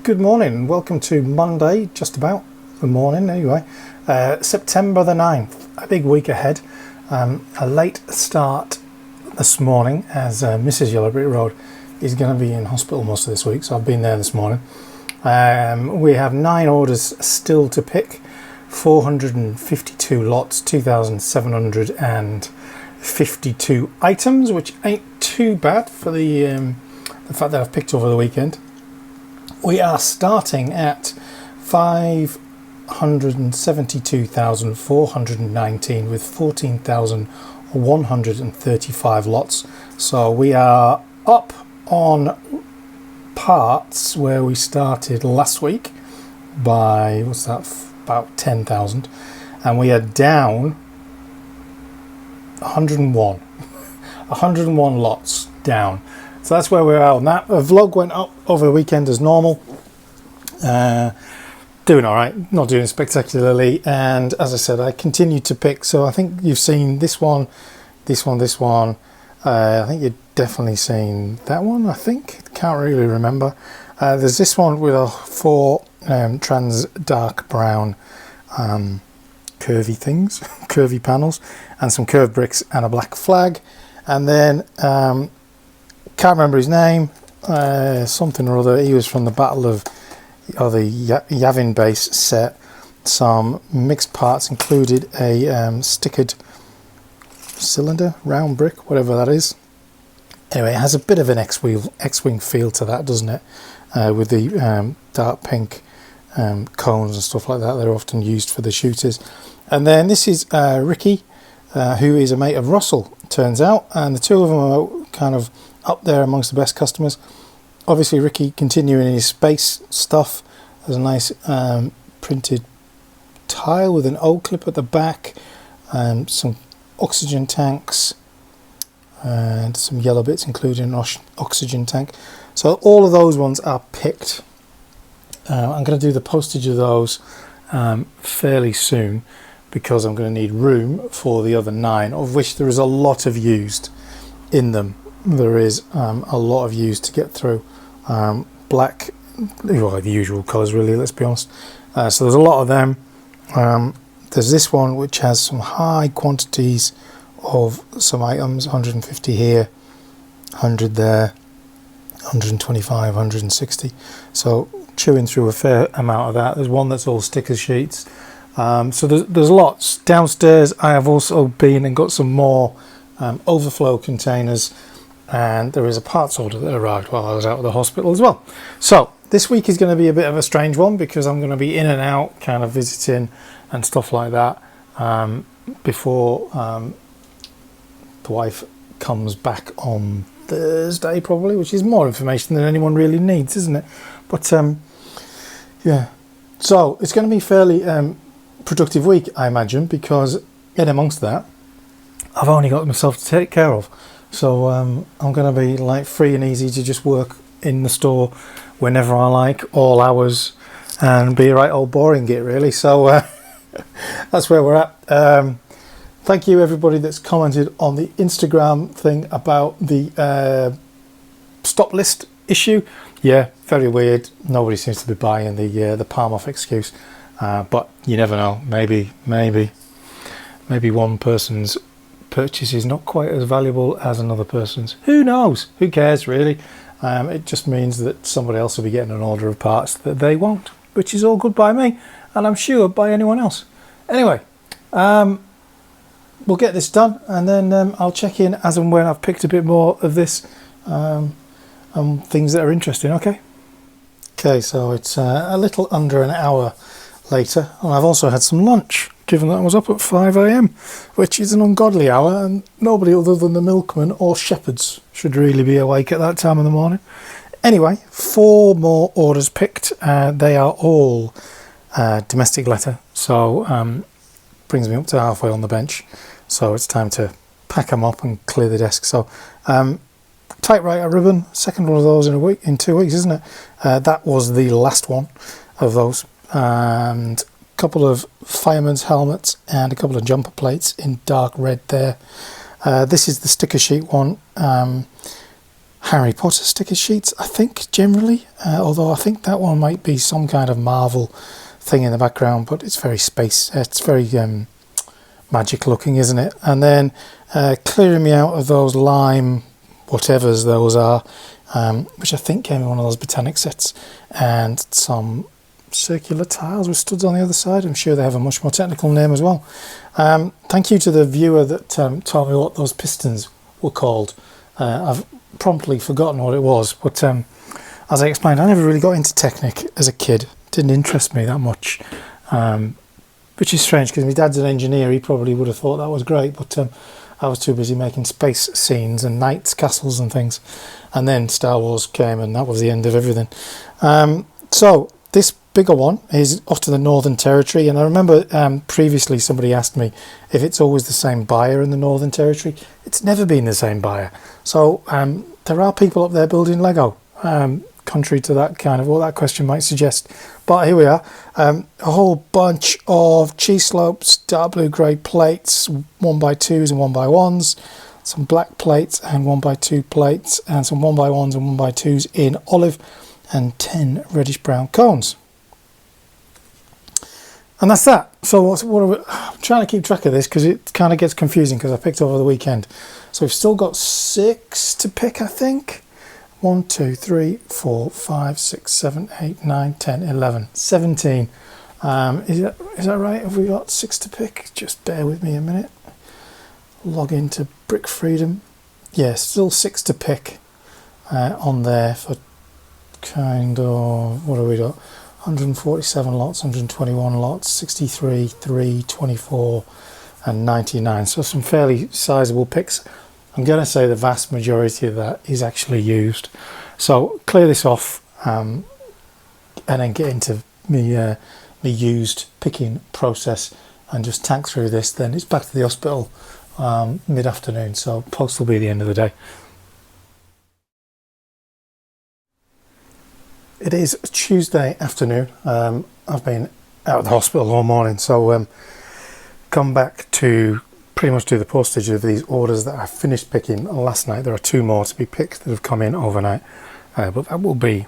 Good morning and welcome to Monday, just about the morning anyway, September the 9th, a big week ahead. A late start this morning as Mrs. Yellow Brick Road is going to be in hospital most of this week, so I've been there this morning. We have 9 orders still to pick, 452 lots, 2,752 items, which ain't too bad for the fact that I've picked over the weekend. We are starting at 572,419 with 14,135 lots. So we are up on parts where we started last week by, about 10,000. And we are down 101. 101 lots down. So that's where we're at on that. The vlog went up over the weekend as normal. Doing all right, not doing spectacularly. And as I said, I continued to pick. So I think you've seen this one, this one, this one. I think you've definitely seen that one, I think. Can't really remember. There's this one with a 4 trans dark brown curvy things, curvy panels, and some curved bricks and a black flag. And then can't remember his name, something or other. He was from the Battle of the Yavin base set. Some mixed parts included a stickered cylinder, round brick, whatever that is. Anyway, it has a bit of an X-wing feel to that, doesn't it? With the dark pink cones and stuff like that. They're often used for the shooters. And then this is Ricky, who is a mate of Russell, turns out, and the two of them are kind of up there amongst the best customers. Obviously Ricky continuing his space stuff. There's a nice printed tile with an O clip at the back, some oxygen tanks and some yellow bits including an oxygen tank. So all of those ones are picked. I'm going to do the postage of those fairly soon, because I'm going to need room for the other 9, of which there is a lot of used in them. There is a lot of used to get through. Black, well, the usual colours really, let's be honest. So there's a lot of them. There's this one which has some high quantities of some items, 150 here, 100 there, 125, 160. So chewing through a fair amount of that. There's one that's all sticker sheets. So there's lots. Downstairs I have also been and got some more overflow containers, and there is a parts order that arrived while I was out of the hospital as well. So this week is going to be a bit of a strange one, because I'm going to be in and out kind of visiting and stuff like that before the wife comes back on Thursday probably, which is more information than anyone really needs, isn't it? But yeah, so it's going to be fairly productive week, I imagine, because in amongst that I've only got myself to take care of. So I'm going to be like free and easy to just work in the store whenever I like, all hours, and be a right old boring git really. So that's where we're at. Thank you everybody that's commented on the Instagram thing about the stop list issue. Yeah, very weird. Nobody seems to be buying the palm off excuse, but you never know. Maybe one person's purchase is not quite as valuable as another person's. Who knows? Who cares really? It just means that somebody else will be getting an order of parts that they won't, which is all good by me, and I'm sure by anyone else. Anyway, we'll get this done, and then I'll check in as and when I've picked a bit more of this and things that are interesting. Okay, so it's a little under an hour later, and I've also had some lunch, given that I was up at 5 AM, which is an ungodly hour, and nobody other than the milkman or shepherds should really be awake at that time of the morning. Anyway, 4 more orders picked. They are all domestic letter, so brings me up to halfway on the bench. So it's time to pack them up and clear the desk. So typewriter ribbon, second one of those in 2 weeks, isn't it? That was the last one of those. And a couple of fireman's helmets and a couple of jumper plates in dark red there. This is the sticker sheet one. Harry Potter sticker sheets, I think, generally. Although I think that one might be some kind of Marvel thing in the background, but it's very it's very magic looking, isn't it? And then clearing me out of those lime whatevers those are, which I think came in one of those Botanic sets, and some circular tiles with studs on the other side. I'm sure they have a much more technical name as well. Thank you to the viewer that told me what those pistons were called. I've promptly forgotten what it was, but as I explained, I never really got into Technic as a kid. It didn't interest me that much, which is strange because my dad's an engineer. He probably would have thought that was great, but I was too busy making space scenes and knights, castles and things. And then Star Wars came and that was the end of everything. So this bigger one is off to the Northern Territory, and I remember previously somebody asked me if it's always the same buyer in the Northern Territory. It's never been the same buyer. So there are people up there building Lego, contrary to that kind of what that question might suggest. But here we are, a whole bunch of cheese slopes, dark blue grey plates, 1x2s and 1x1s, some black plates and 1x2 plates, and some 1x1s and 1x2s in olive, and 10 reddish brown cones. And that's that. So what are we, I'm trying to keep track of this because it kind of gets confusing because I picked over the weekend. So we've still got 6 to pick, I think. 1, 2, 3, 4, 5, 6, 7, 8, 9, 10, 11, 17. Is that right? Have we got 6 to pick? Just bear with me a minute. Log into Brick Freedom. Yeah, still 6 to pick on there for kind of, what have we got? 147 lots, 121 lots, 63, 3, 24 and 99. So some fairly sizable picks. I'm going to say the vast majority of that is actually used. So clear this off and then get into me used picking process and just tank through this. Then it's back to the hospital mid-afternoon, so post will be the end of the day. It is Tuesday afternoon. I've been out of the hospital all morning, so come back to pretty much do the postage of these orders that I finished picking last night. There are 2 more to be picked that have come in overnight, but that will be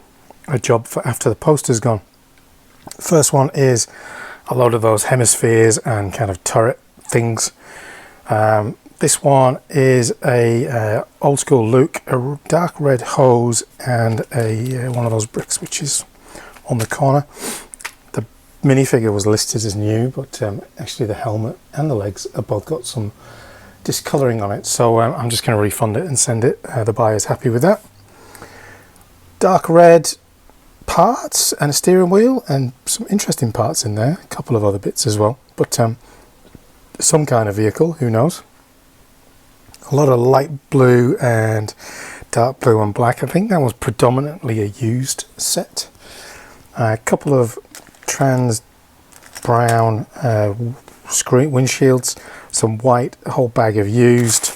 a job for after the post is gone. First one is a load of those hemispheres and kind of turret things. This one is a old school Luke, a dark red hose and a one of those bricks which is on the corner. The minifigure was listed as new, but actually the helmet and the legs have both got some discolouring on it, so I'm just going to refund it and send it. The buyer's happy with that. Dark red parts and a steering wheel and some interesting parts in there, a couple of other bits as well, but some kind of vehicle, who knows. A lot of light blue and dark blue and black. I think that was predominantly a used set. A couple of trans brown screen windshields, some white, a whole bag of used,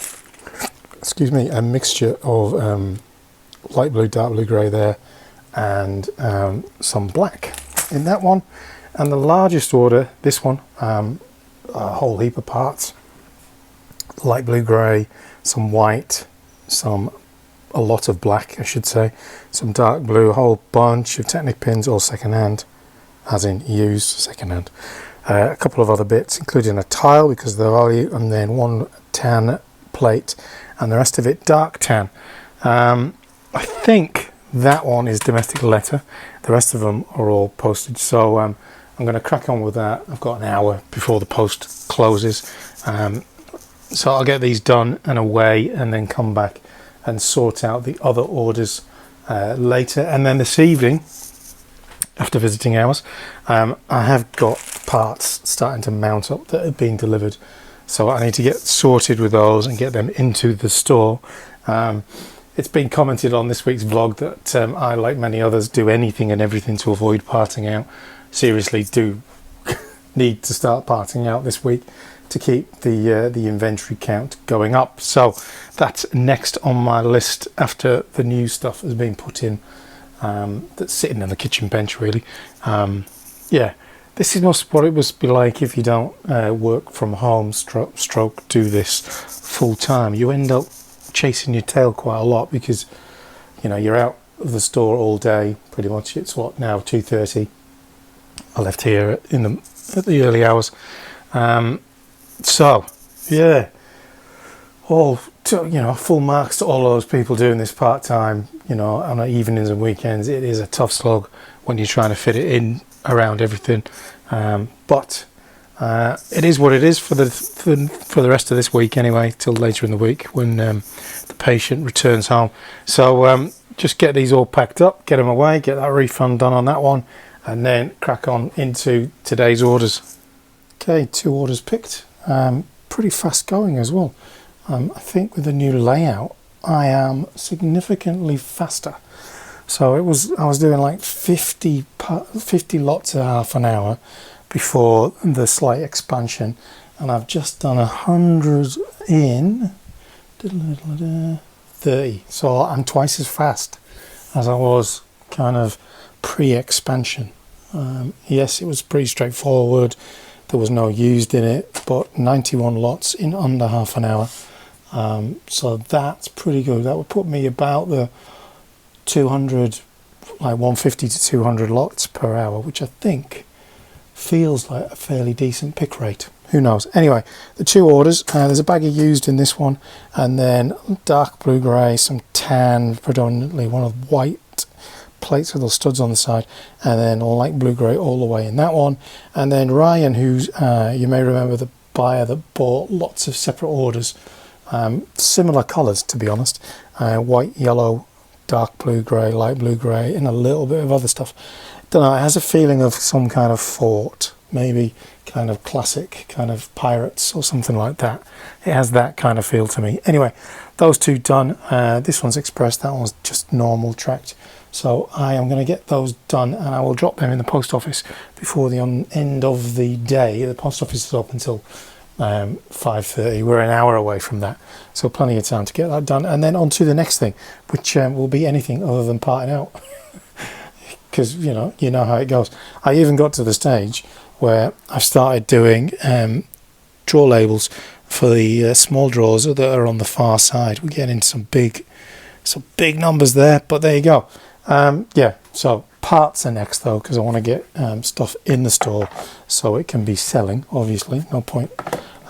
excuse me, a mixture of light blue, dark blue, grey there, and some black in that one. And the largest order, this one, a whole heap of parts. Light blue, grey, some white, a lot of black I should say, some dark blue, a whole bunch of Technic pins, all second hand, as in used second hand. A couple of other bits including a tile because of the value, and then 1 tan plate and the rest of it dark tan. I think that one is domestic letter, the rest of them are all postage, so I'm going to crack on with that. I've got an hour before the post closes. So I'll get these done and away and then come back and sort out the other orders later. And then this evening, after visiting hours, I have got parts starting to mount up that are being delivered. So I need to get sorted with those and get them into the store. It's been commented on this week's vlog that I, like many others, do anything and everything to avoid parting out. Seriously, do need to start parting out this week to keep the inventory count going up. So that's next on my list after the new stuff has been put in, that's sitting on the kitchen bench really. Yeah, this is what it must be like if you don't work from home stroke do this full time. You end up chasing your tail quite a lot because you know, you're out of the store all day pretty much. It's what now, 2:30. I left here at the early hours. So yeah, full marks to all those people doing this part-time, you know, on evenings and weekends. It is a tough slog when you're trying to fit it in around everything, but it is what it is for the rest of this week anyway, till later in the week when the patient returns home. So just get these all packed up, get them away, get that refund done on that one, and then crack on into today's orders. Okay, 2 orders picked. Pretty fast going as well. I think with the new layout I am significantly faster. So I was doing like 50 lots a half an hour before the slight expansion, and I've just done 100 in 30. So I'm twice as fast as I was kind of pre-expansion. Yes, it was pretty straightforward. There was no used in it, but 91 lots in under half an hour. So that's pretty good. That would put me about the 200, like 150 to 200 lots per hour, which I think feels like a fairly decent pick rate. Who knows? Anyway, the 2 orders. There's a bag of used in this one, and then dark blue grey, some tan, predominantly one of white plates with little studs on the side, and then light blue grey all the way in that one. And then Ryan, who's you may remember, the buyer that bought lots of separate orders, similar colours to be honest, white, yellow, dark blue grey, light blue grey, and a little bit of other stuff. Don't know, it has a feeling of some kind of fort, maybe kind of classic, kind of pirates or something like that. It has that kind of feel to me. Anyway, those 2 done. This one's express, that one's just normal tracked. So I am going to get those done, and I will drop them in the post office before the end of the day. The post office is up until 5:30. We're an hour away from that, so plenty of time to get that done, and then on to the next thing, which will be anything other than parting out. Because you know how it goes. I even got to the stage where I started doing drawer labels for the small drawers that are on the far side. We're getting some big numbers there, but there you go. Yeah, so parts are next though, because I want to get stuff in the store so it can be selling. Obviously, no point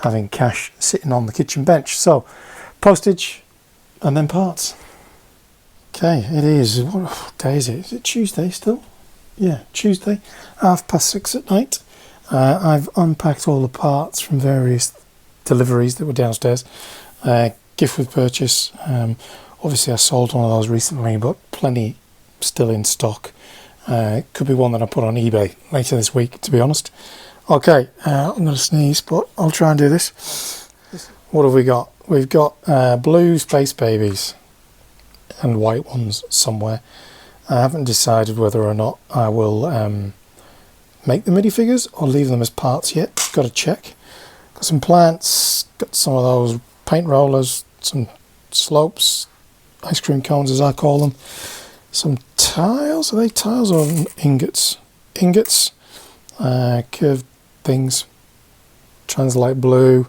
having cash sitting on the kitchen bench. So postage and then parts. Okay, it is, what day is it? Is it Tuesday still? Yeah, Tuesday, 6:30 at night. I've unpacked all the parts from various deliveries that were downstairs. Gift with purchase. Obviously I sold one of those recently, but plenty still in stock. Could be one that I put on eBay later this week, to be honest. Okay, I'm going to sneeze, but I'll try and do this. What have we got? We've got blue Space Babies and white ones somewhere. I haven't decided whether or not I will make the minifigures or leave them as parts yet. Got to check. Got some plants, got some of those paint rollers, some slopes, ice cream cones as I call them, some tiles. Are they tiles or ingots? Ingots, curved things, translite blue,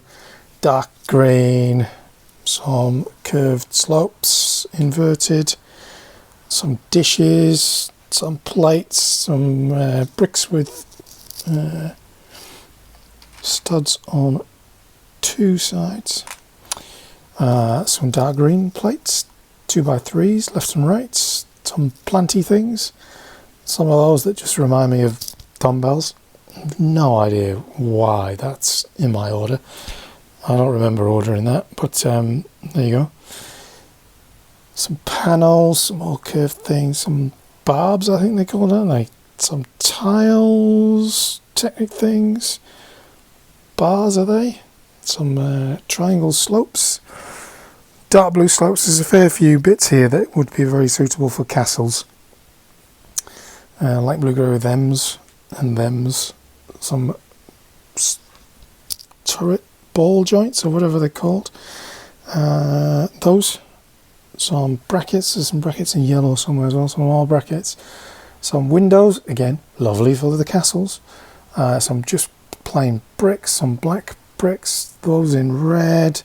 dark green, some curved slopes, inverted, some dishes, some plates, some bricks with studs on 2 sides, some dark green plates, 2x3s left and right, some planty things, some of those that just remind me of dumbbells. No idea why that's in my order. I don't remember ordering that, but there you go. Some panels, some more curved things, some barbs I think they call it, aren't they? Some tiles, technic things, bars are they? Some triangle slopes, dark blue slopes. There's a fair few bits here that would be very suitable for castles. Light blue grey with them's and them's. Some turret ball joints or whatever they're called. Those. Some brackets. There's some brackets in yellow somewhere as well. Some more brackets. Some windows. Again, lovely for the castles. Some just plain bricks. Some black bricks. Those in red.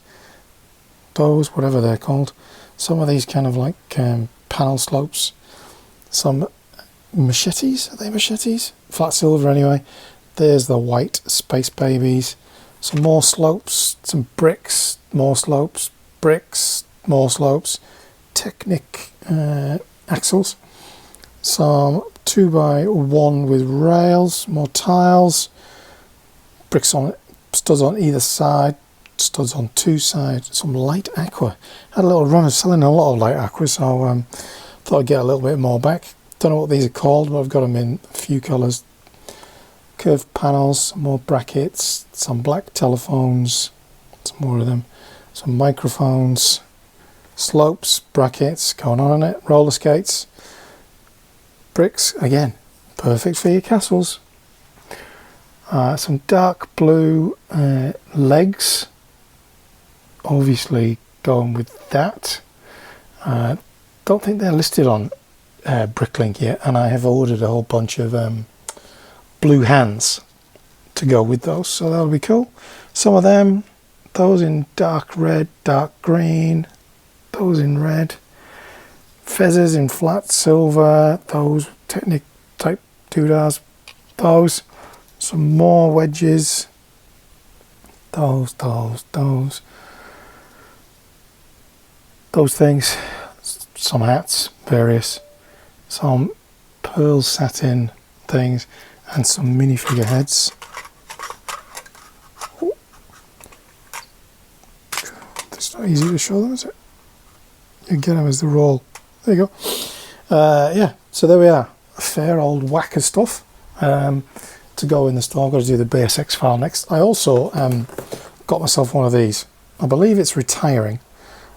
Those, whatever they're called. Some of these kind of like panel slopes, some machetes. Are they machetes? Flat silver anyway. There's the white Space Babies. Some more slopes, some bricks, more slopes, bricks, more slopes, Technic axles, some 2x1 with rails, more tiles, bricks on studs on either side, studs on two sides, some light aqua. Had a little run of selling a lot of light aqua, so thought I'd get a little bit more back. Don't know what these are called, but I've got them in a few colours. Curved panels, more brackets, some black telephones, some more of them, some microphones, slopes, brackets going on it, roller skates, bricks, again, perfect for your castles. Some dark blue legs, obviously going with that. Don't think they're listed on Bricklink yet, and I have ordered a whole bunch of blue hands to go with those, so that'll be cool. Some of them, those in dark red, dark green, those in red, feathers in flat silver, those Technic type doodahs, those, some more wedges, those things, some hats, various, some pearl satin things, and some minifigure heads. Ooh. It's not easy to show them, is it? You get them as the roll. There you go. Yeah, so there we are. A fair old whack of stuff to go in the store. I've got to do the BSX file next. I also got myself one of these. I believe it's retiring,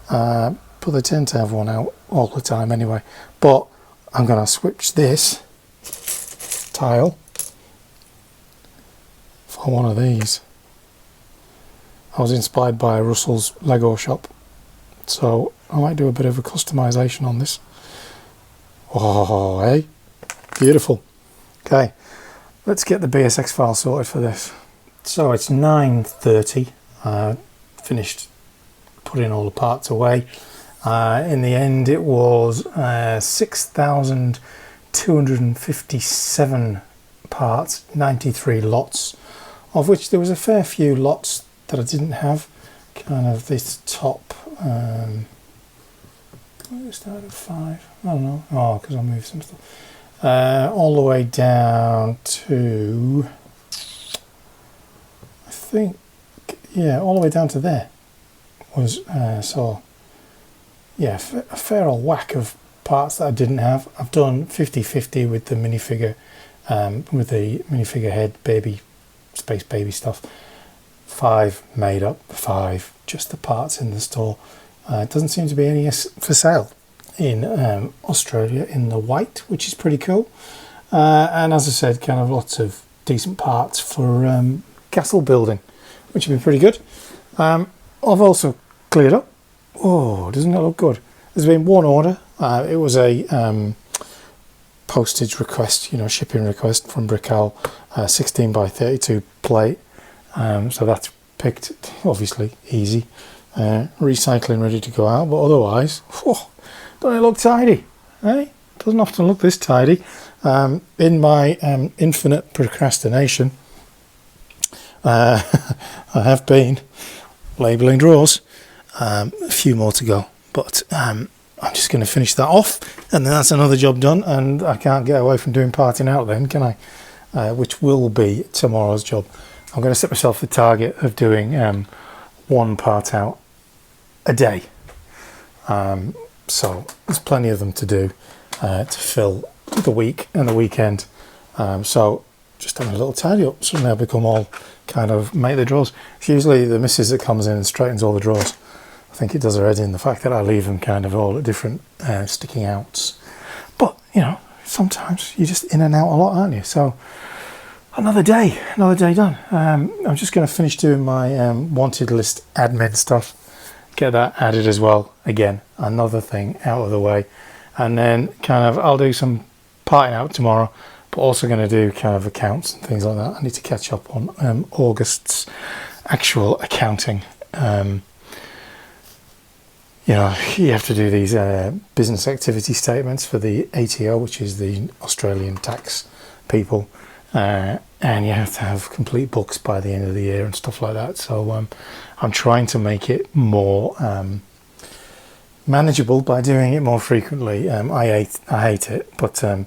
but they tend to have one out all the time anyway. But I'm going to switch this tile for one of these. I was inspired by Russell's Lego shop, so I might do a bit of a customization on this. Oh, hey, beautiful. Okay, let's get the BSX file sorted for this. So it's 9:30. Finished putting all the parts away. In the end, it was 6,257 parts, 93 lots, of which there was a fair few lots that I didn't have. Kind of this top, I started at 5, I don't know, oh, because I moved some stuff, all the way down to, I think, yeah, all the way down to there was, so, yeah, a fair old whack of parts that I didn't have. I've done 50-50 with the minifigure, head, baby, Space Baby stuff. 5 made up, 5 just the parts in the store. It doesn't seem to be any for sale in Australia in the white, which is pretty cool. And as I said, kind of lots of decent parts for castle building, which would be pretty good. I've also cleared up. Oh, doesn't that look good? There's been one order. It was a postage request, shipping request from Brickell, 16x32 plate. So that's picked, obviously easy. Recycling ready to go out, but otherwise, don't it look tidy? Eh? Doesn't often look this tidy. In my infinite procrastination, I have been labelling drawers. A few more to go, but I'm just going to finish that off, and then that's another job done, and I can't get away from doing parting out then, can I? Which will be tomorrow's job. I'm going to set myself the target of doing one part out a day. So there's plenty of them to do to fill the week and the weekend. So just having a little tidy up. Suddenly I'll become all kind of make the drawers. It's usually the missus that comes in and straightens all the drawers. I think it does her head in, the fact that I leave them kind of all at different sticking outs. But, sometimes you're just in and out a lot, aren't you? So another day done. I'm just going to finish doing my wanted list admin stuff, get that added as well. Again, another thing out of the way, and then kind of I'll do some parting out tomorrow, but also going to do kind of accounts and things like that. I need to catch up on August's actual accounting. you know, you have to do these business activity statements for the ATO, which is the Australian tax people, and you have to have complete books by the end of the year and stuff like that. So I'm trying to make it more manageable by doing it more frequently. I hate it, but a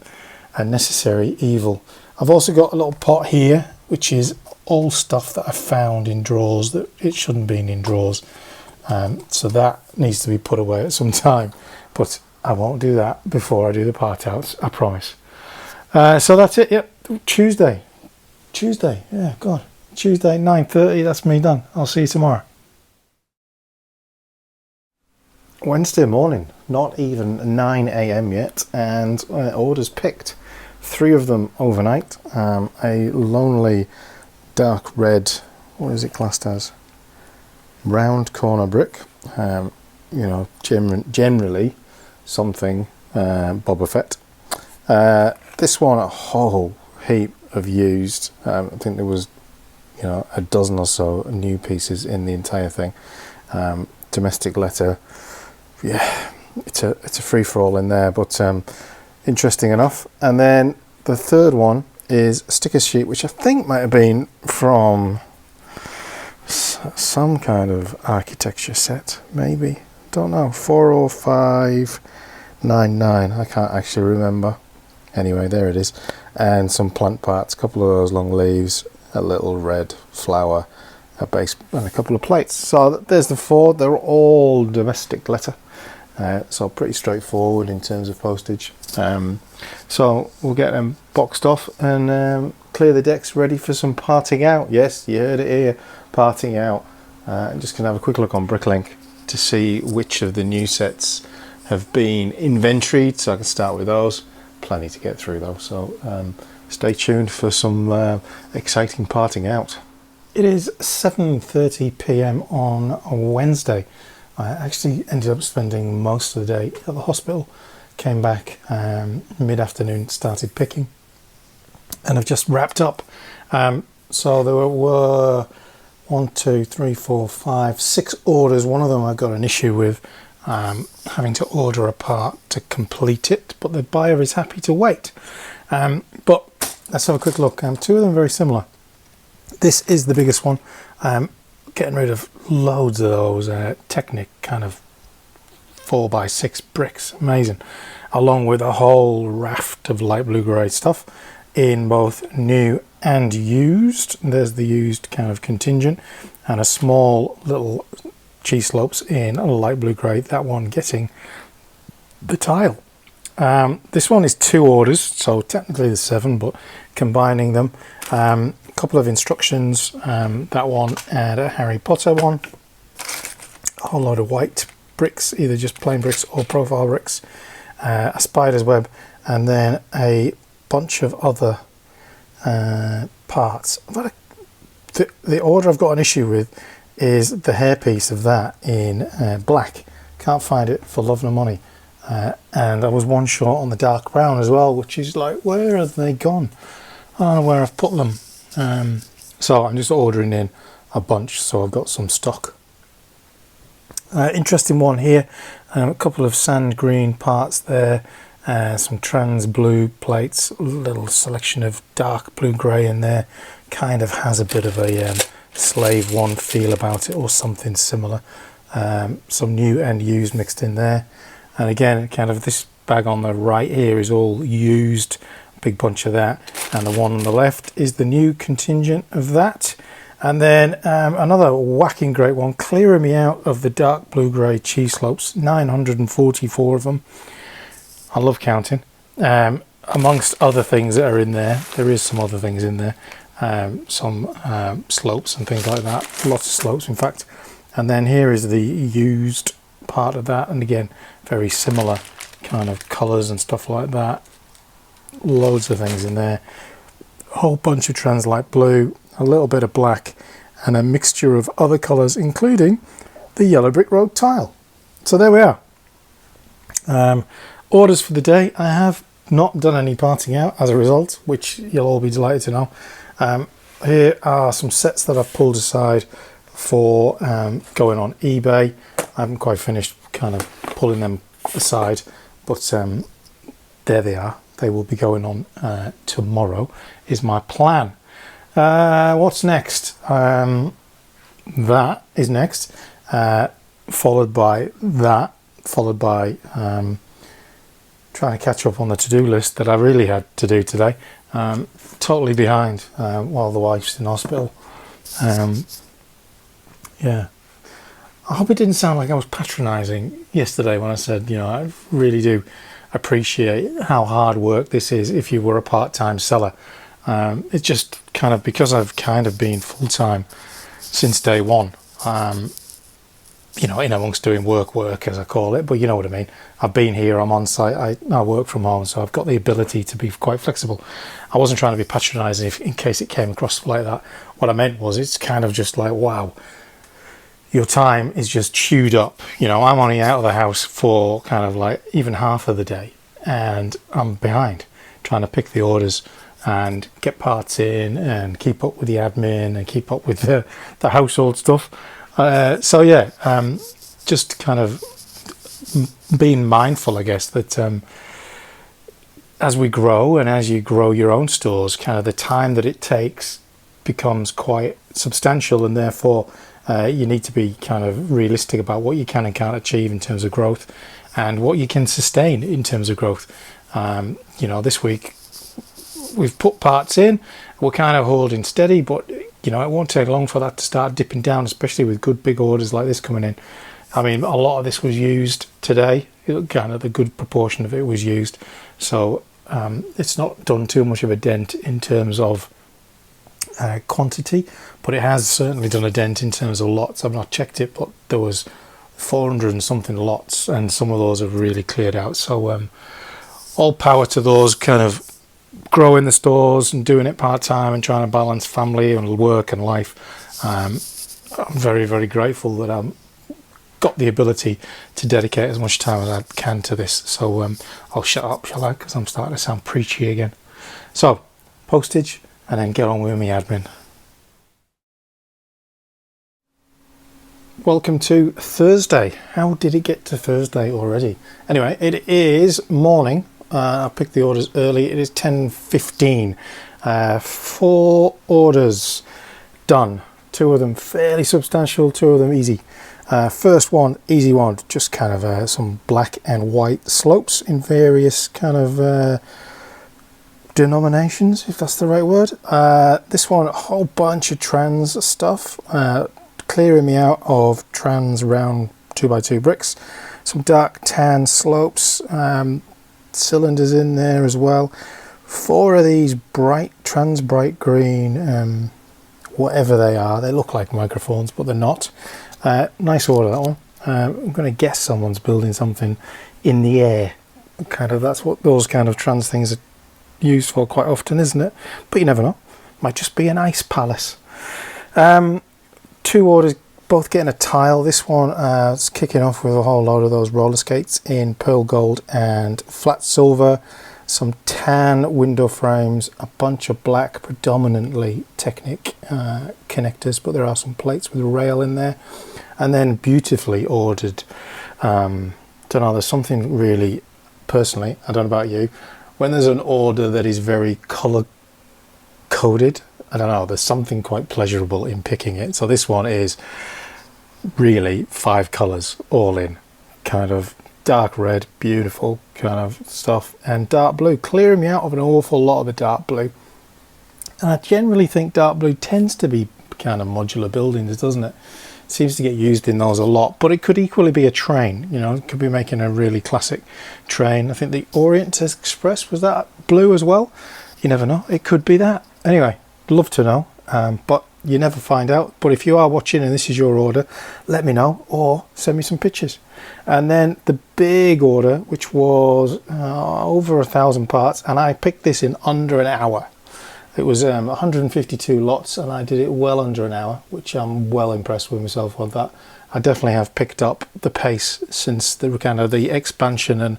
necessary evil. I've also got a little pot here, which is all stuff that I found in drawers that it shouldn't be in drawers. So that needs to be put away at some time, but I won't do that before I do the part outs, I promise. So that's it. Yep, Tuesday, yeah, God, Tuesday 9:30, that's me done. I'll see you tomorrow. Wednesday morning, not even 9 a.m. yet, and orders picked. 3 of them overnight. A lonely dark red, what is it classed as? Round corner brick. You know, generally something Boba Fett. This one, a whole heap of used. I think there was, you know, a dozen or so new pieces in the entire thing. Domestic letter. Yeah, it's a free for all in there, but interesting enough. And then the third one is a sticker sheet, which I think might have been from some kind of architecture set, maybe. Don't know. 40599. I can't actually remember. Anyway, there it is. And some plant parts, a couple of those long leaves, a little red flower, a base, and a couple of plates. So there's the 4. They're all domestic letter. So pretty straightforward in terms of postage. So we'll get them boxed off and clear the decks ready for some parting out. Yes, you heard it here, parting out. I'm just going to have a quick look on Bricklink to see which of the new sets have been inventoried, so I can start with those. Plenty to get through though, so stay tuned for some exciting parting out. It is 7:30 p.m. on a Wednesday. I actually ended up spending most of the day at the hospital. Came back mid-afternoon, started picking, and I've just wrapped up. So there were 1, 2, 3, 4, 5, 6 orders. One of them I got an issue with having to order a part to complete it, but the buyer is happy to wait. But let's have a quick look. 2 of them very similar. This is the biggest one. Getting rid of loads of those Technic kind of 4x6 bricks, amazing, along with a whole raft of light blue grey stuff in both new and used. There's the used kind of contingent, and a small little cheese slopes in a light blue grey, that one getting the tile. This one is 2 orders, so technically there's 7, but combining them, a couple of instructions, that one and a Harry Potter one, a whole load of white bricks, either just plain bricks or profile bricks, a spider's web, and then a bunch of other parts. The order I've got an issue with is the hairpiece of that in black. Can't find it for love nor money. And I was one short on the dark brown as well, which is like, where have they gone? I don't know where I've put them. So I'm just ordering in a bunch, so I've got some stock. Interesting one here, a couple of sand green parts there, some trans blue plates, a little selection of dark blue grey in there. Kind of has a bit of a Slave One feel about it, or something similar. Some new and used mixed in there. And again, kind of this bag on the right here is all used, big bunch of that. And the one on the left is the new contingent of that. And then another whacking great one, clearing me out of the dark blue grey cheese slopes, 944 of them. I love counting. Amongst other things that are in there, there is some other things in there. Some slopes and things like that, lots of slopes in fact. And then here is the used part of that, and again very similar kind of colours and stuff like that. Loads of things in there, a whole bunch of trans light blue, a little bit of black, and a mixture of other colours, including the yellow brick road tile. So there we are. Orders for the day. I have not done any parting out as a result, which you'll all be delighted to know. Here are some sets that I've pulled aside for going on eBay. I haven't quite finished kind of pulling them aside, but there they are. They will be going on tomorrow is my plan. What's next? That is next, followed by trying to catch up on the to-do list that I really had to do today. Totally behind while the wife's in hospital. Yeah, I hope it didn't sound like I was patronising yesterday when I said, you know, I really do appreciate how hard work this is if you were a part-time seller. It's just kind of because I've kind of been full-time since day one, you know, in amongst doing work as I call it, but you know what I mean. I've been here, I'm on site, I work from home, so I've got the ability to be quite flexible. I wasn't trying to be patronising in case it came across like that. What I meant was, it's kind of just like, wow, your time is just chewed up. You know, I'm only out of the house for kind of like even half of the day, and I'm behind trying to pick the orders and get parts in and keep up with the admin and keep up with the household stuff. So yeah, just kind of being mindful, I guess, that as we grow and as you grow your own stores, kind of the time that it takes becomes quite substantial, and therefore you need to be kind of realistic about what you can and can't achieve in terms of growth and what you can sustain in terms of growth. You know, this week we've put parts in, we're kind of holding steady, but you know, it won't take long for that to start dipping down, especially with good big orders like this coming in. I mean, a lot of this was used today, kind of the good proportion of it was used, so it's not done too much of a dent in terms of quantity, but it has certainly done a dent in terms of lots. I've not checked it, but there was 400 and something lots, and some of those have really cleared out. So all power to those kind of growing the stores and doing it part-time and trying to balance family and work and life. I'm very, very grateful that I've got the ability to dedicate as much time as I can to this. So I'll shut up, shall I, because I'm starting to sound preachy again. So postage, and then get on with my admin. Welcome to Thursday. How did it get to Thursday already? Anyway, it is morning. I picked the orders early. It is 10:15. 4 orders done. 2 of them fairly substantial, 2 of them easy. First one, easy one, just kind of some black and white slopes in various kind of denominations, if that's the right word. This one, a whole bunch of trans stuff, clearing me out of trans round 2x2 bricks. Some dark tan slopes, cylinders in there as well. 4 of these trans bright green, whatever they are. They look like microphones, but they're not. Nice order, that one. I'm going to guess someone's building something in the air. Kind of, that's what those kind of trans things are used for quite often, isn't it? But you never know. Might just be an ice palace. 2 orders, both getting a tile. This one is kicking off with a whole load of those roller skates in pearl gold and flat silver. Some tan window frames, a bunch of black, predominantly Technic connectors, but there are some plates with rail in there. And then beautifully ordered, don't know, there's something really, personally, I don't know about you, when there's an order that is very colour coded, I don't know, there's something quite pleasurable in picking it. So this one is really 5 colours all in, kind of dark red, beautiful kind of stuff, and dark blue, clearing me out of an awful lot of the dark blue. And I generally think dark blue tends to be kind of modular buildings, doesn't it? It seems to get used in those a lot, but it could equally be a train, you know, it could be making a really classic train. I think the Orient Express, was that blue as well? You never know, it could be that. Anyway, love to know, but you never find out. But if you are watching and this is your order, let me know or send me some pictures. And then the big order, which was over 1,000 parts, and I picked this in under an hour. It was 152 lots, and I did it well under an hour, which I'm well impressed with myself on that. I definitely have picked up the pace since the kind of the expansion and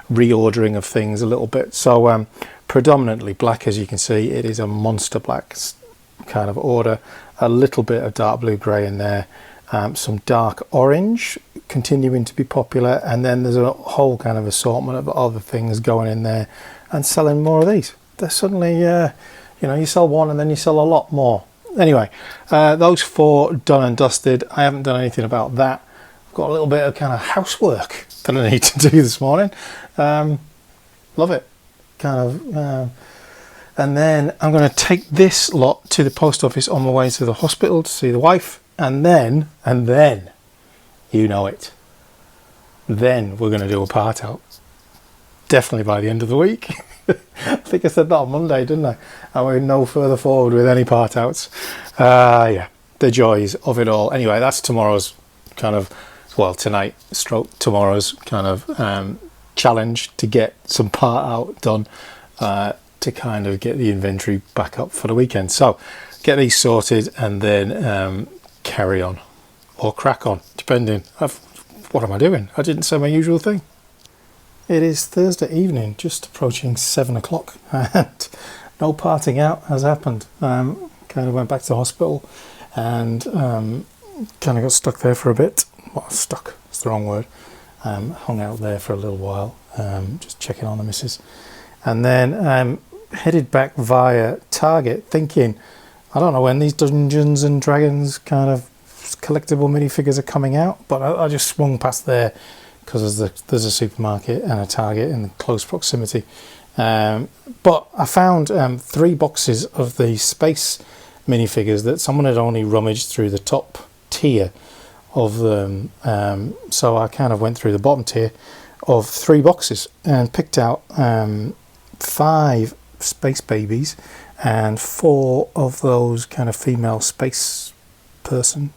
reordering of things a little bit. So predominantly black, as you can see. It is a monster black kind of order, a little bit of dark blue grey in there, some dark orange continuing to be popular, and then there's a whole kind of assortment of other things going in there and selling more of these. They're suddenly, you sell one and then you sell a lot more. Anyway, those 4 done and dusted. I haven't done anything about that. I've got a little bit of kind of housework that I need to do this morning. Love it. And then I'm going to take this lot to the post office on my way to the hospital to see the wife. And then, you know it. Then we're going to do a part out. Definitely by the end of the week. I think I said that on Monday, didn't I? And we're no further forward with any part outs. Yeah, the joys of it all. Anyway, that's tomorrow's kind of, tonight stroke tomorrow's kind of challenge to get some part out done to kind of get the inventory back up for the weekend. So get these sorted and then carry on or crack on, depending. What am I doing? I didn't say my usual thing. It is Thursday evening, just approaching 7 o'clock, and no parting out has happened. Kind of went back to the hospital and kind of got stuck there for a bit. Well, stuck, it's the wrong word. Hung out there for a little while, just checking on the missus. And then headed back via Target, thinking, I don't know when these Dungeons and Dragons kind of collectible minifigures are coming out, but I just swung past there because there's a supermarket and a Target in close proximity. But I found 3 boxes of the space minifigures that someone had only rummaged through the top tier of them. So I kind of went through the bottom tier of 3 boxes and picked out 5 space babies and 4 of those kind of female space person.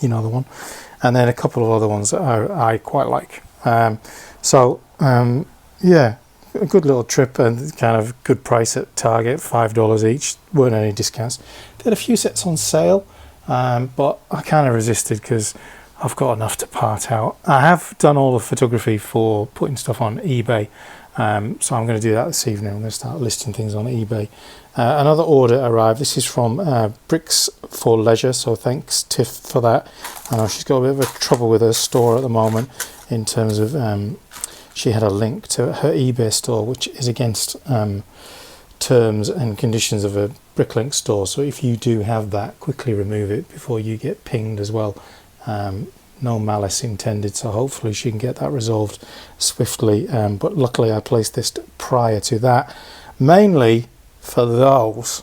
You know the one. And then a couple of other ones that I quite like. Yeah, a good little trip and kind of good price at Target, $5 each. Weren't any discounts. They had a few sets on sale, but I kind of resisted because I've got enough to part out. I have done all the photography for putting stuff on eBay, so I'm going to do that this evening. I'm going to start listing things on eBay. Another order arrived. This is from Bricks for Leisure, so thanks Tiff for that. I know she's got a bit of a trouble with her store at the moment in terms of she had a link to her eBay store which is against terms and conditions of a Bricklink store, so if you do have that, quickly remove it before you get pinged as well. No malice intended, so hopefully she can get that resolved swiftly, but luckily I placed this prior to that, mainly for those,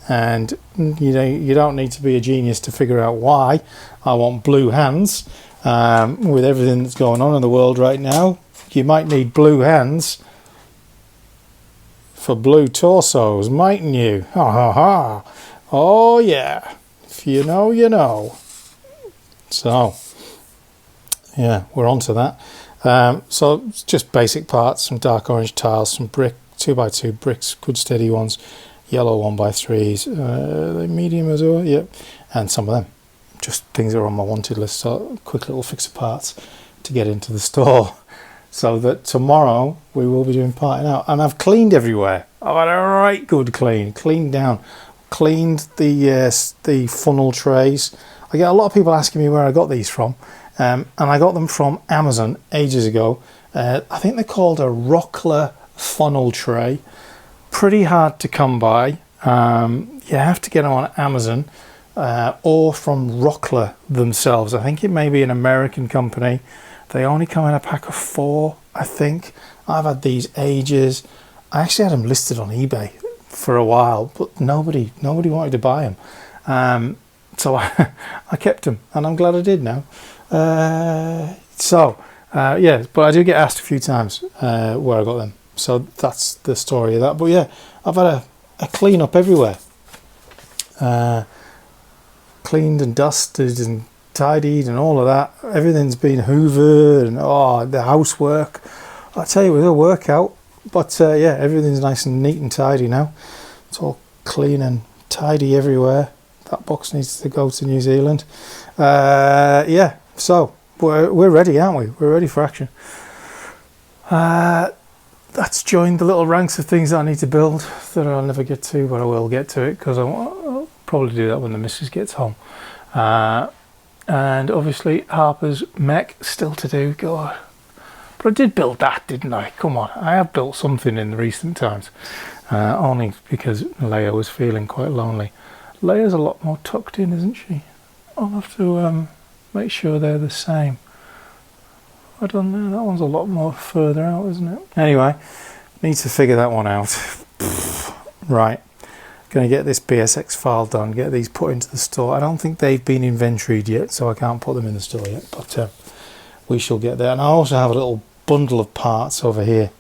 and you don't need to be a genius to figure out why I want blue hands. With everything that's going on in the world right now, you might need blue hands for blue torsos, mightn't you? Ha ha ha. Oh yeah, if you know, you know. So yeah, we're on to that. So it's just basic parts, some dark orange tiles, some brick, 2x2 bricks, good steady ones, yellow 1x3s, medium as well, yep, and some of them. Just things that are on my wanted list, so quick little fix of parts to get into the store. So that tomorrow we will be doing parting out. And I've cleaned everywhere. I've had a right good clean. Cleaned down. Cleaned the funnel trays. I get a lot of people asking me where I got these from. And I got them from Amazon ages ago. I think they're called a Rockler funnel tray. Pretty hard to come by. You have to get them on Amazon or from Rockler themselves. I think it may be an American company. They only come in a pack of 4, I think. I've had these ages. I actually had them listed on eBay for a while, but nobody wanted to buy them. So I kept them, and I'm glad I did now. Yeah, but I do get asked a few times where I got them. So that's the story of that. But yeah, I've had a clean up everywhere. Cleaned and dusted and tidied and all of that. Everything's been hoovered and the housework. I tell you, it was a workout. But yeah, everything's nice and neat and tidy now. It's all clean and tidy everywhere. That box needs to go to New Zealand. Yeah, so we're ready, aren't we? We're ready for action. That's joined the little ranks of things that I need to build that I'll never get to, but I will get to it because probably do that when the missus gets home. And obviously Harper's mech still to do. God, but I did build that, didn't I? Come on, I have built something in recent times, only because Leia was feeling quite lonely. Leia's a lot more tucked in, isn't she? I'll have to make sure they're the same. I don't know, that one's a lot more further out, isn't it? Anyway, need to figure that one out. Right, going to get this BSX file done, get these put into the store. I don't think they've been inventoried yet, so I can't put them in the store yet, but we shall get there. And I also have a little bundle of parts over here.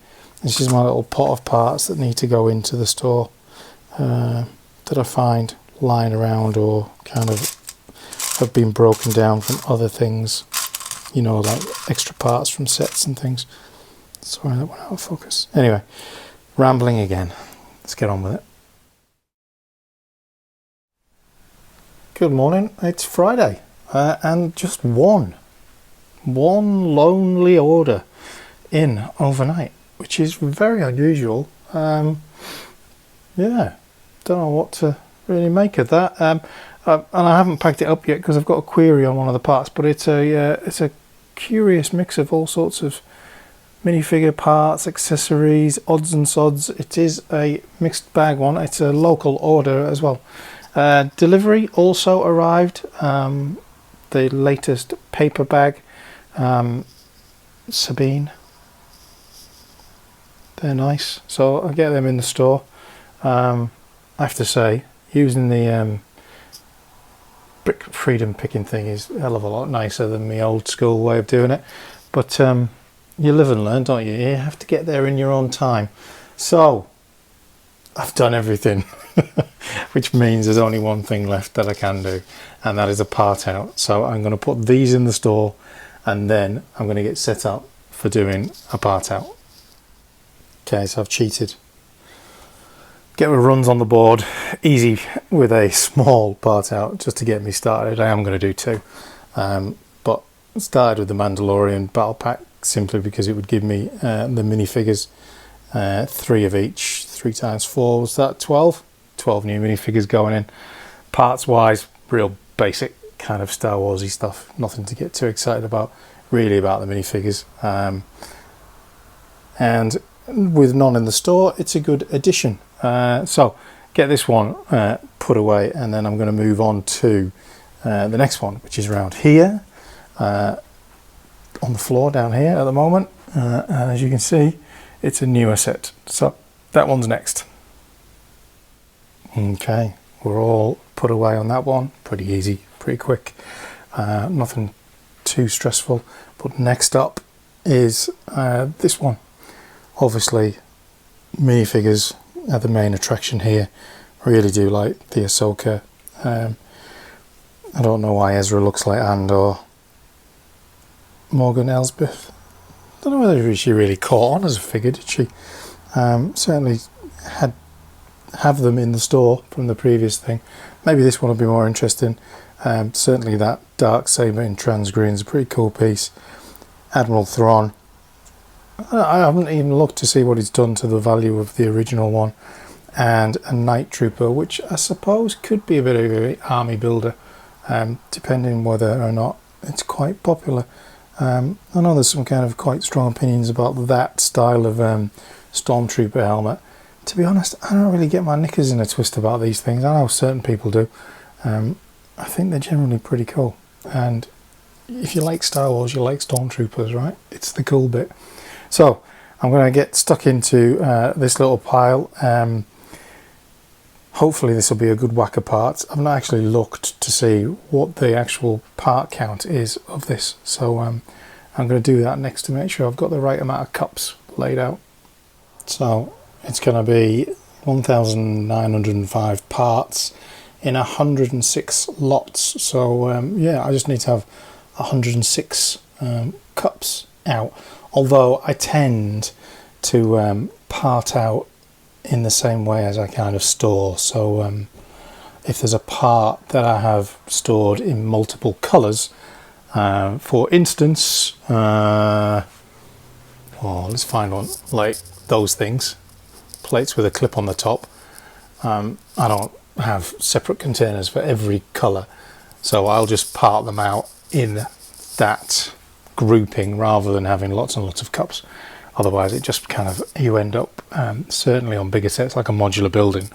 This is my little pot of parts that need to go into the store, that I find lying around or kind of have been broken down from other things, you know, like extra parts from sets and things. Sorry, that went out of focus. Anyway, rambling again. Let's get on with it. Good morning. It's Friday, and just one lonely order in overnight, which is very unusual. Yeah, don't know what to really make of that. And I haven't packed it up yet because I've got a query on one of the parts, but it's a curious mix of all sorts of minifigure parts, accessories, odds and sods. It is a mixed bag one. It's a local order as well. Delivery also arrived. The latest paper bag, Sabine. They're nice, so I'll get them in the store. I have to say, using the brick freedom picking thing is a hell of a lot nicer than the old school way of doing it, but you live and learn, don't you? You have to get there in your own time. So I've done everything, which means there's only one thing left that I can do, and that is a part out. So I'm going to put these in the store, and then I'm going to get set up for doing a part out. Okay, so I've cheated. Get my runs on the board, easy with a small part out just to get me started. I am going to do two, but started with the Mandalorian battle pack simply because it would give me the minifigures, 3 of each, 3 times 4, was that 12? 12 new minifigures going in. Parts wise, real basic kind of Star Warsy stuff, nothing to get too excited about, really about the minifigures. And with none in the store, it's a good addition. So get this one put away, and then I'm going to move on to the next one, which is around here, on the floor down here at the moment. And as you can see, it's a newer set, so that one's next. Okay, we're all put away on that one. Pretty easy, pretty quick, nothing too stressful. But next up is this one. Obviously minifigures are the main attraction here. I really do like the Ahsoka. I don't know why Ezra looks like Andor. Morgan Elsbeth, I don't know whether she really caught on as a figure, did she? Certainly have them in the store from the previous thing. Maybe this one will be more interesting. Certainly that Darksaber in trans green is a pretty cool piece. Admiral Thrawn, I haven't even looked to see what he's done to the value of the original one. And a Night Trooper, which I suppose could be a bit of an army builder, depending whether or not it's quite popular. I know there's some kind of quite strong opinions about that style of Stormtrooper helmet. To be honest, I don't really get my knickers in a twist about these things. I know certain people do. I think they're generally pretty cool. And if you like Star Wars, you like Stormtroopers, right? It's the cool bit. So I'm going to get stuck into this little pile. Hopefully this will be a good whack of parts. I've not actually looked to see what the actual part count is of this, so I'm going to do that next to make sure I've got the right amount of cups laid out. So it's going to be 1,905 parts in 106 lots. So yeah, I just need to have 106 cups out. Although I tend to part out in the same way as I kind of store. So if there's a part that I have stored in multiple colours, for instance, let's find one like those things, plates with a clip on the top. I don't have separate containers for every colour, so I'll just part them out in that grouping rather than having lots and lots of cups. Otherwise it just kind of, you end up certainly on bigger sets like a modular building,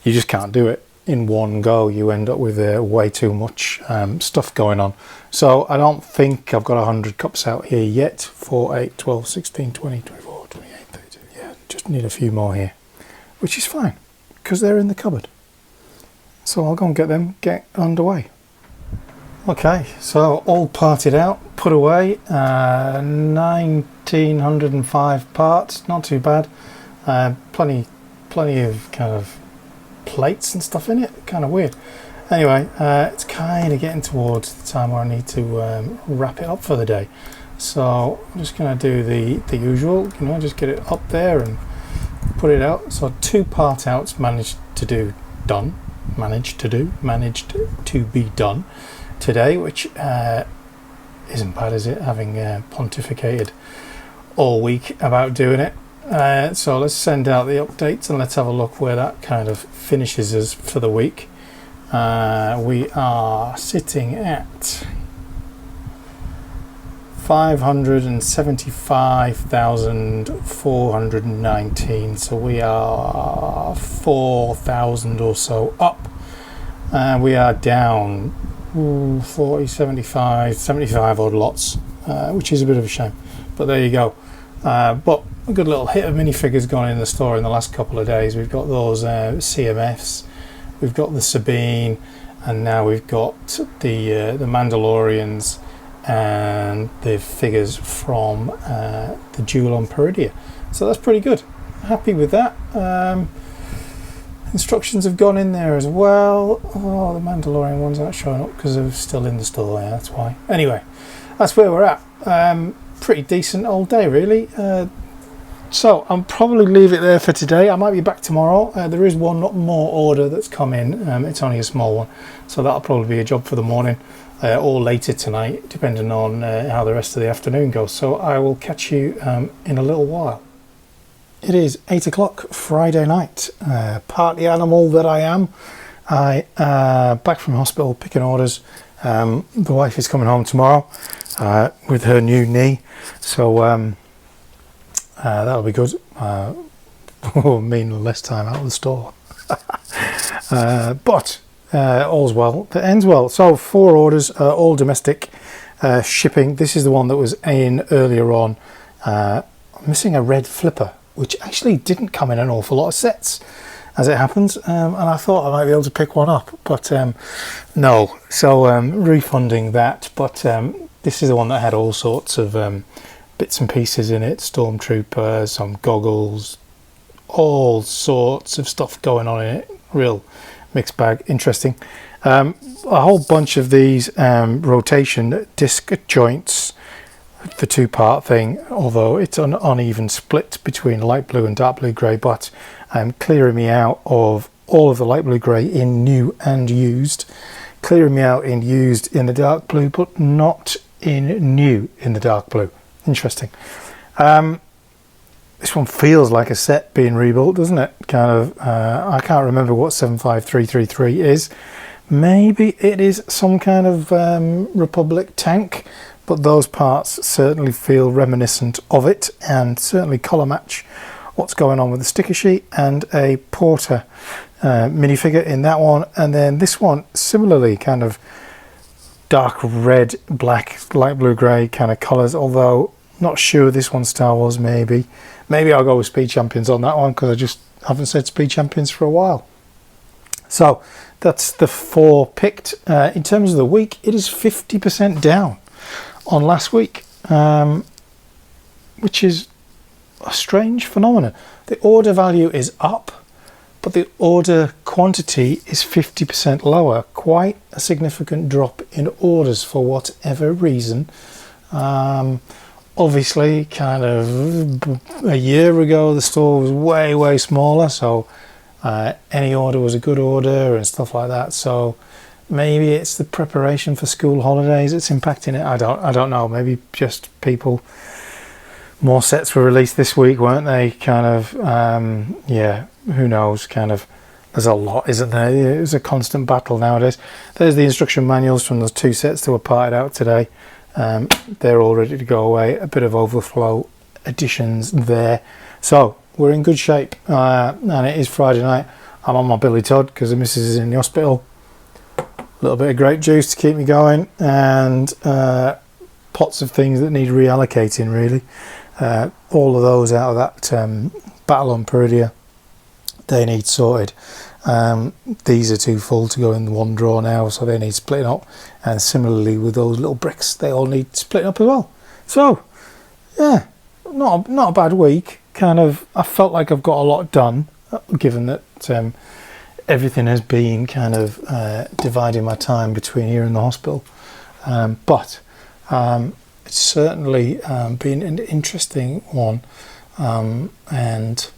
you just can't do it in one go. You end up with way too much stuff going on. So I don't think I've got 100 cups out here yet. 4, 8, 12, 16, 20, 24, 28, 32. Yeah, just need a few more here, which is fine because they're in the cupboard. So I'll go and get them, get underway. Okay, so all parted out, put away, 1905 parts, not too bad. Plenty of kind of plates and stuff in it, kind of weird. Anyway, it's kind of getting towards the time where I need to wrap it up for the day. So I'm just going to do the usual, just get it up there and put it out. So 2 part outs managed to be done today, which isn't bad, is it, having pontificated all week about doing it. So let's send out the updates and let's have a look where that kind of finishes us for the week. We are sitting at 575,419, so we are 4,000 or so up, and we are down 40, 75 odd lots, which is a bit of a shame, but there you go. But a good little hit of minifigures gone in the store in the last couple of days. We've got those CMFs, we've got the Sabine, and now we've got the Mandalorians and the figures from the Duel on Peridia. So that's pretty good. Happy with that. Instructions have gone in there as well. Oh, the Mandalorian ones aren't showing up because they're still in the store. Yeah, that's why. Anyway, that's where we're at. Pretty decent old day, really. So I'll probably leave it there for today. I might be back tomorrow. There is one more order that's come in. It's only a small one, so that'll probably be a job for the morning or later tonight, depending on how the rest of the afternoon goes. So I will catch you in a little while. It is 8 o'clock Friday night. Party animal that I am. Back from hospital picking orders. The wife is coming home tomorrow with her new knee, so that'll be good. Will mean less time out of the store. But all's well that ends well. So 4 orders, all domestic shipping. This is the one that was in earlier on. I'm missing a red flipper, which actually didn't come in an awful lot of sets, as it happens, and I thought I might be able to pick one up, but no. So refunding that, but this is the one that had all sorts of bits and pieces in it. Stormtroopers, some goggles, all sorts of stuff going on in it. Real mixed bag. Interesting. A whole bunch of these rotation disc joints, the 2-part thing, although it's an uneven split between light blue and dark blue grey, but clearing me out of all of the light blue grey in new and used, clearing me out in used in the dark blue, but not in new in the dark blue. Interesting. This one feels like a set being rebuilt, doesn't it? Kind of. I can't remember what 75333 is. Maybe it is some kind of Republic tank, but those parts certainly feel reminiscent of it, and certainly colour match what's going on with the sticker sheet. And a Porter minifigure in that one, and then this one similarly kind of dark red, black, light blue grey kind of colours, although not sure this one's Star Wars. Maybe I'll go with Speed Champions on that one, because I just haven't said Speed Champions for a while. So that's the 4 picked. In terms of the week, it is 50% down on last week, which is a strange phenomenon. The order value is up, but the order quantity is 50% lower. Quite a significant drop in orders for whatever reason. Obviously, kind of a year ago, the store was way smaller, so any order was a good order and stuff like that. So maybe it's the preparation for school holidays that's impacting it. I don't know. Maybe just people. More sets were released this week, weren't they? Kind of, yeah. Who knows? Kind of There's a lot, isn't there? It's a constant battle nowadays. There's the instruction manuals from those 2 sets that were parted out today. They're all ready to go away. A bit of overflow additions there. So we're in good shape. And it is Friday night. I'm on my Billy Todd because the missus is in the hospital. A little bit of grape juice to keep me going, and pots of things that need reallocating, really. All of those out of that Battle on Peridia, they need sorted. These are too full to go in one drawer now, so they need splitting up. And similarly with those little bricks, they all need splitting up as well. So yeah, not a bad week. Kind of, I felt like I've got a lot done, given that everything has been kind of dividing my time between here and the hospital. But it's certainly been an interesting one, and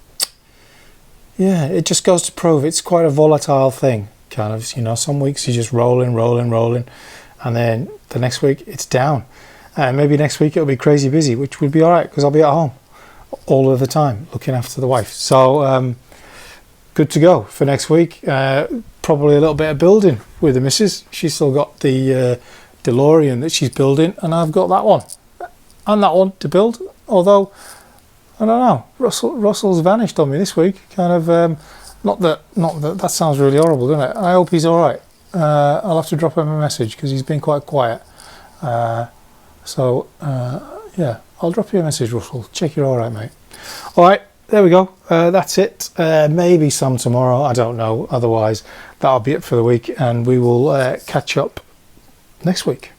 yeah, it just goes to prove it's quite a volatile thing. Kind of, you know, some weeks you're just rolling, and then the next week it's down. Maybe next week it'll be crazy busy, which would be all right because I'll be at home all of the time looking after the wife. So good to go for next week. Probably a little bit of building with the missus. She's still got the DeLorean that she's building, and I've got that one and that one to build. Although I don't know, Russell's vanished on me this week. Kind of not that sounds really horrible, doesn't it? I hope he's all right. I'll have to drop him a message because he's been quite quiet. Yeah, I'll drop you a message, Russell. Check you're all right, mate. All right, there we go. That's it. Maybe some tomorrow. I don't know. Otherwise, that'll be it for the week, and we will catch up next week.